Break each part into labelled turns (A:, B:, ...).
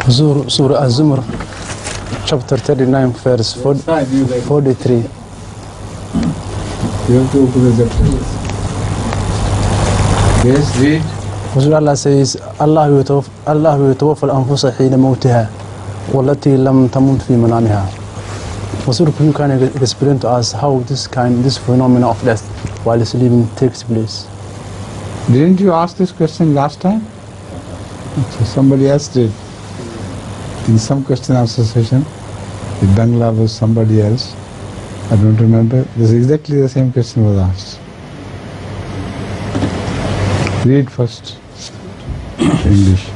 A: Surah Az-Zumar, chapter 39, verse 43.
B: You have to open the chapter. Yes, read.
A: Allah says, Allah yatawaffa al-anfusa hina mawtiha wallati lam tamut fi manamiha. You can explain to us how this phenomenon of death while sleeping takes place.
B: Didn't you ask this question last time? So somebody asked it in some question answer session. The Bangla was somebody else. I don't remember. This is exactly the same question was asked. Read first. English.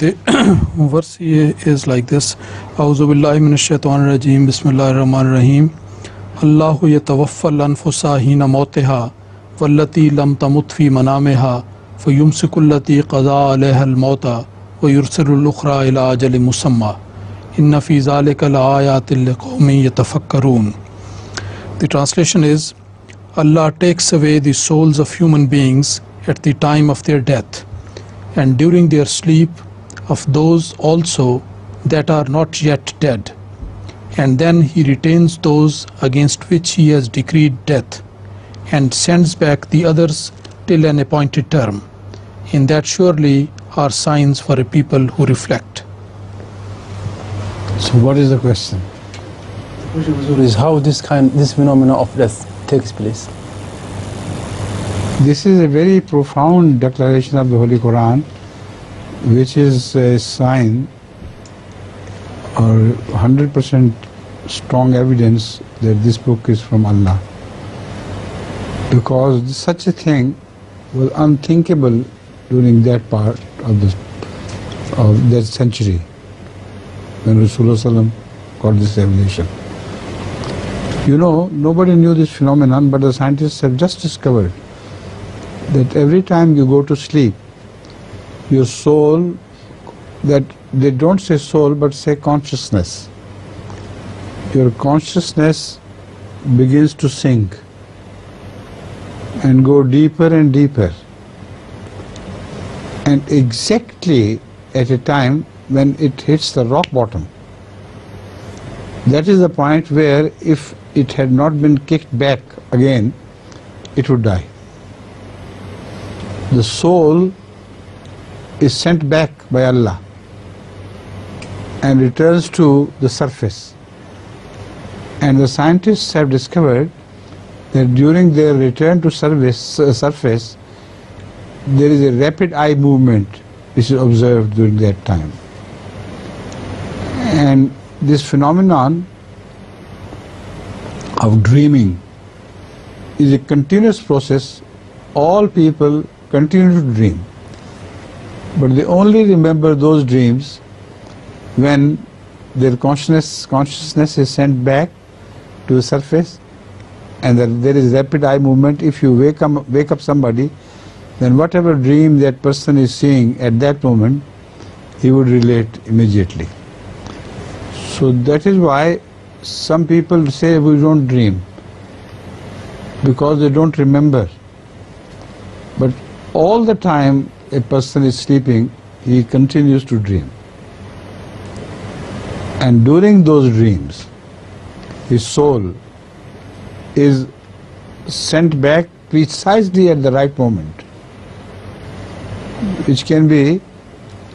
C: The verse is like this. A'udhu billahi minash shaitanir rajeem. Bismillahir rahmanir rahim. Allahu yatawaffal anfusa hina mawtiha wallati lam tamut fi manamiha fayumsiku allati qada 'alayha al-mauta wa yursilu al-ukhra ila ajalin musamma inna fi dhalika laayatin liqaumin yatafakkarun. The translation is, Allah takes away the souls of human beings at the time of their death and during their sleep of those also that are not yet dead, and then he retains those against which he has decreed death and sends back the others till an appointed term. In that surely are signs for a people who reflect.
B: So what is the question?
A: The question is how this phenomenon of death takes place.
B: This is a very profound declaration of the Holy Quran, which is a sign or 100% strong evidence that this book is from Allah. Because such a thing was unthinkable during that part of that century when Rasulullah got this revelation. You know, nobody knew this phenomenon, but the scientists have just discovered that every time you go to sleep, your soul, that they don't say soul but say consciousness, your consciousness begins to sink and go deeper and deeper, and exactly at a time when it hits the rock bottom. That is the point where if it had not been kicked back again, it would die. The soul is sent back by Allah and returns to the surface. And the scientists have discovered that during their return to surface, there is a rapid eye movement which is observed during that time. And this phenomenon of dreaming is a continuous process. All people continue to dream, but they only remember those dreams when their consciousness is sent back to the surface, and that there is rapid eye movement. If you wake up somebody, then whatever dream that person is seeing at that moment, he would relate immediately. So that is why some people say we don't dream, because they don't remember. But all the time a person is sleeping, he continues to dream. And during those dreams, his soul is sent back precisely at the right moment, which can be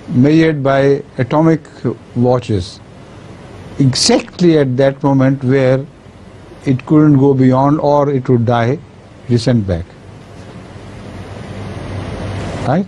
B: measured by atomic watches, exactly at that moment where it couldn't go beyond or it would die, it is sent back. Right?